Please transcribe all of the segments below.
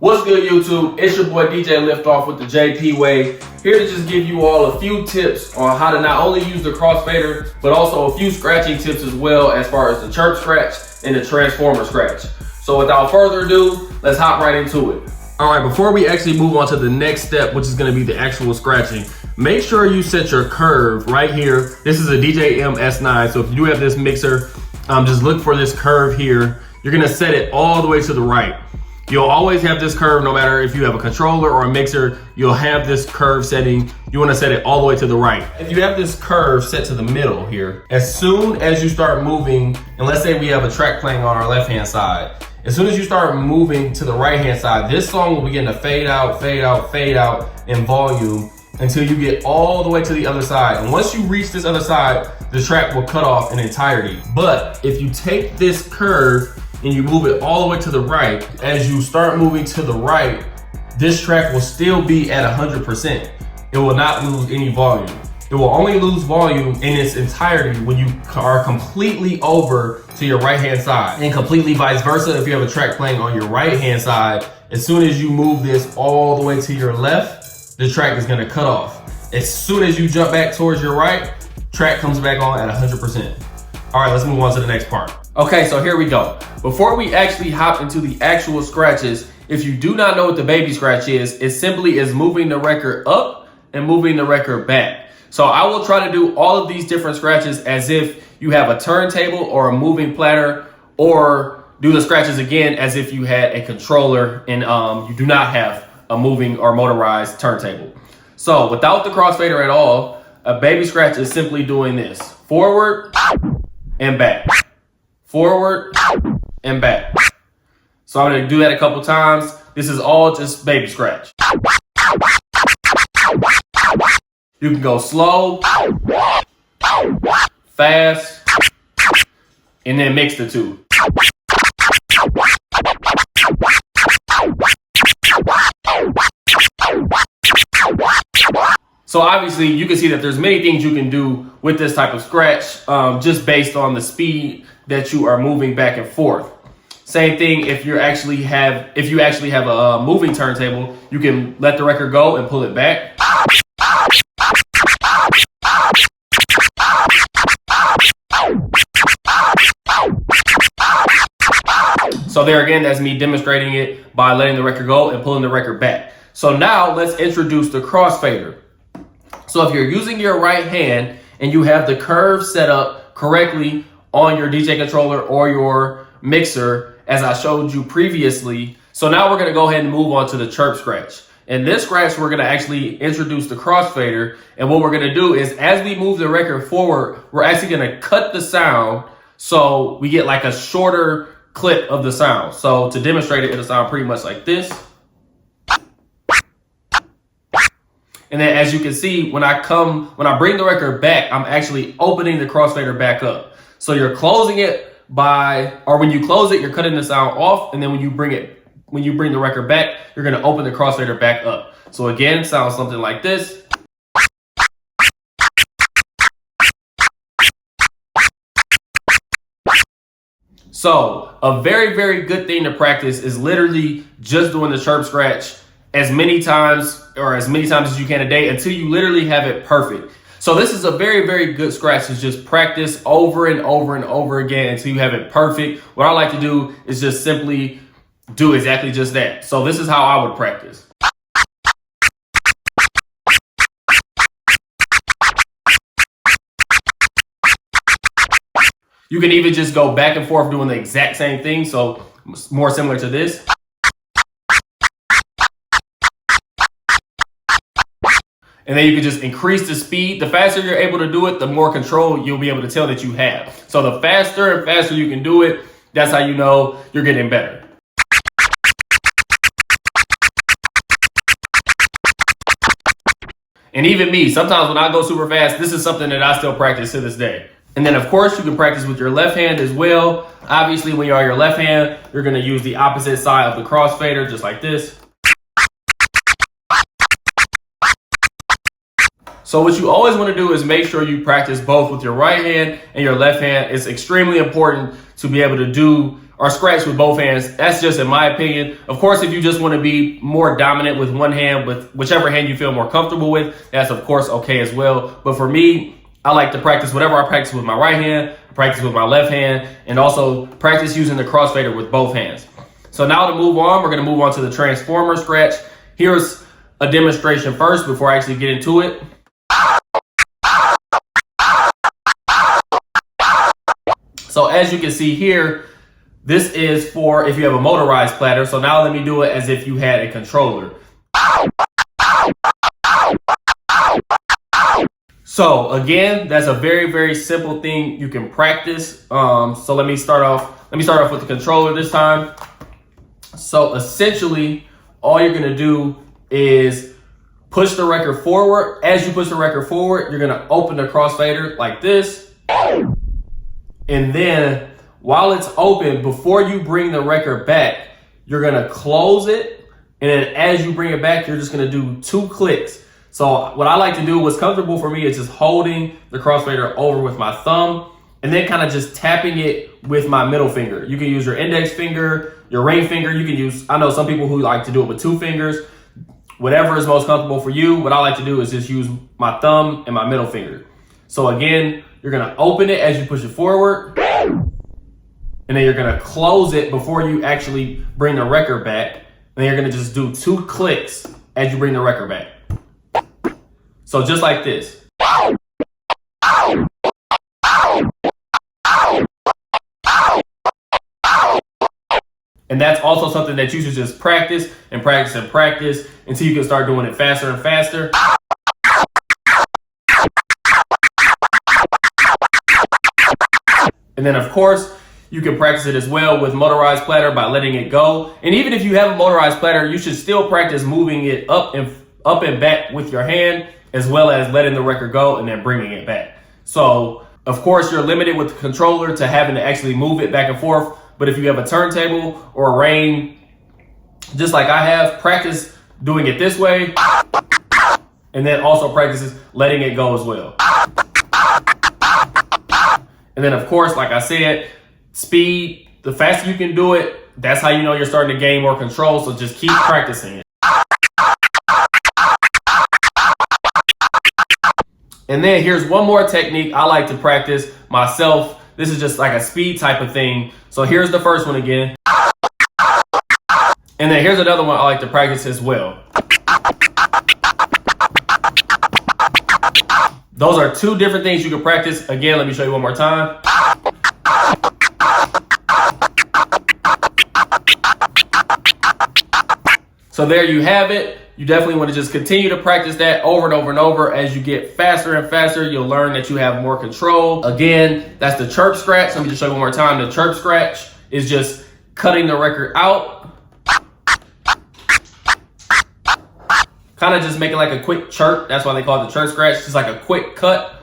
What's good, YouTube? It's your boy DJ LiftOFF with the JP Way, here to just give you all a few tips on how to not only use the Crossfader, but also a few scratching tips as well, as far as the Chirp Scratch and the Transformer Scratch. So without further ado, let's hop right into it. All right, before we actually move on to the next step, which is going to be the actual scratching, make sure you set your curve right here. This is a DJM S9, so if you do have this mixer, just look for this curve here. You're going to set it all the way to the right. You'll always have this curve, no matter if you have a controller or a mixer, you'll have this curve setting. You want to set it all the way to the right. If you have this curve set to the middle here, as soon as you start moving, and let's say we have a track playing on our left-hand side, as soon as you start moving to the right-hand side, this song will begin to fade out, fade out, fade out in volume until you get all the way to the other side. And once you reach this other side, the track will cut off in entirety. But if you take this curve and you move it all the way to the right, as you start moving to the right, this track will still be at 100%. It will not lose any volume. It will only lose volume in its entirety when you are completely over to your right-hand side. And completely vice versa, if you have a track playing on your right-hand side, as soon as you move this all the way to your left, the track is gonna cut off. As soon as you jump back towards your right, track comes back on at 100%. All right, let's move on to the next part. Okay, so here we go. Before we actually hop into the actual scratches, if you do not know what the baby scratch is, it simply is moving the record up and moving the record back. So I will try to do all of these different scratches as if you have a turntable or a moving platter, or do the scratches again as if you had a controller and you do not have a moving or motorized turntable. So without the Crossfader at all, a baby scratch is simply doing this: forward and back, forward and back. So I'm gonna do that a couple times. This is all just baby scratch. You can go slow, fast, and then mix the two. So obviously you can see that there's many things you can do with this type of scratch, just based on the speed that you are moving back and forth. Same thing if you actually have a moving turntable, you can let the record go and pull it back. So there again, that's me demonstrating it by letting the record go and pulling the record back. So now let's introduce the Crossfader. So if you're using your right hand and you have the curve set up correctly on your DJ controller or your mixer, as I showed you previously. So now we're gonna go ahead and move on to the Chirp Scratch. In this scratch, we're gonna actually introduce the Crossfader. And what we're gonna do is, as we move the record forward, we're actually gonna cut the sound so we get like a shorter clip of the sound. So to demonstrate it, it'll sound pretty much like this. And then as you can see, when I bring the record back, I'm actually opening the Crossfader back up. So you're closing it when you close it, you're cutting the sound off. And then when you bring the record back, you're gonna open the Crossfader back up. So again, sounds something like this. So a very, very good thing to practice is literally just doing the Chirp Scratch as many times as you can a day until you literally have it perfect. So this is a very, very good scratch to just practice over and over and over again until you have it perfect. What I like to do is just simply do exactly just that. So this is how I would practice. You can even just go back and forth doing the exact same thing. So more similar to this. And then you can just increase the speed. The faster you're able to do it, the more control you'll be able to tell that you have. So the faster and faster you can do it, that's how you know you're getting better. And even me, sometimes when I go super fast, this is something that I still practice to this day. And then of course you can practice with your left hand as well. Obviously when you're on your left hand, you're gonna use the opposite side of the Crossfader, just like this. So what you always want to do is make sure you practice both with your right hand and your left hand. It's extremely important to be able to do or scratch with both hands. That's just in my opinion. Of course, if you just want to be more dominant with one hand, with whichever hand you feel more comfortable with, that's of course okay as well. But for me, I like to practice whatever I practice with my right hand, practice with my left hand, and also practice using the crossfader with both hands. So now to move on, we're going to move on to the transformer scratch. Here's a demonstration first before I actually get into it. So as you can see here, this is for if you have a motorized platter. So now let me do it as if you had a controller. So again, that's a very, very simple thing you can practice. So let me start off with the controller this time. So essentially, all you're gonna do is push the record forward. As you push the record forward, you're gonna open the crossfader like this. And then while it's open, before you bring the record back, you're gonna close it. And then as you bring it back, you're just gonna do 2 clicks. So what I like to do, what's comfortable for me, is just holding the crossfader over with my thumb and then kind of just tapping it with my middle finger. You can use your index finger, your ring finger. You can use, I know some people who like to do it with 2 fingers. Whatever is most comfortable for you. What I like to do is just use my thumb and my middle finger. So again, you're gonna open it as you push it forward. And then you're gonna close it before you actually bring the record back. And then you're gonna just do 2 clicks as you bring the record back. So just like this. And that's also something that you should just practice and practice and practice until you can start doing it faster and faster. And then of course, you can practice it as well with motorized platter by letting it go. And even if you have a motorized platter, you should still practice moving it up and back with your hand, as well as letting the record go and then bringing it back. So of course, you're limited with the controller to having to actually move it back and forth. But if you have a turntable or a Rane, just like I have, practice doing it this way. And then also practice letting it go as well. And then of course, like I said, speed, the faster you can do it, that's how you know you're starting to gain more control. So just keep practicing it. And then here's one more technique I like to practice myself. This is just like a speed type of thing. So here's the first one again. And then here's another one I like to practice as well. Those are 2 different things you can practice. Again, let me show you one more time. So there you have it. You definitely want to just continue to practice that over and over and over. As you get faster and faster, you'll learn that you have more control. Again, that's the chirp scratch. Let me just show you one more time. The chirp scratch is just cutting the record out. Kind of just making like a quick chirp. That's why they call it the chirp scratch. Just like a quick cut.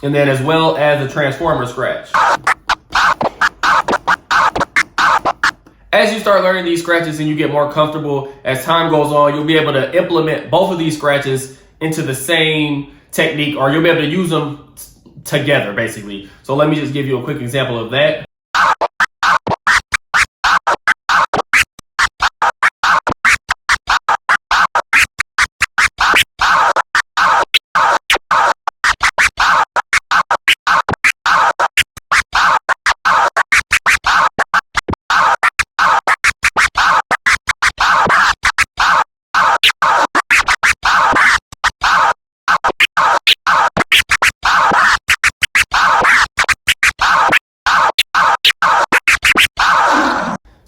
And then as well as the transformer scratch. As you start learning these scratches and you get more comfortable, as time goes on, you'll be able to implement both of these scratches into the same technique, or you'll be able to use them together, basically. So let me just give you a quick example of that.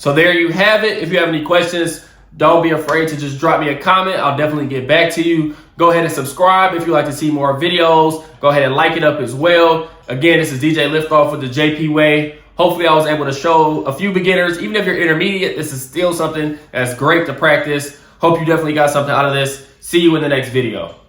So there you have it. If you have any questions, don't be afraid to just drop me a comment. I'll definitely get back to you. Go ahead and subscribe if you'd like to see more videos. Go ahead and like it up as well. Again, this is DJ LiftOFF with the JP Way. Hopefully I was able to show a few beginners, even if you're intermediate, this is still something that's great to practice. Hope you definitely got something out of this. See you in the next video.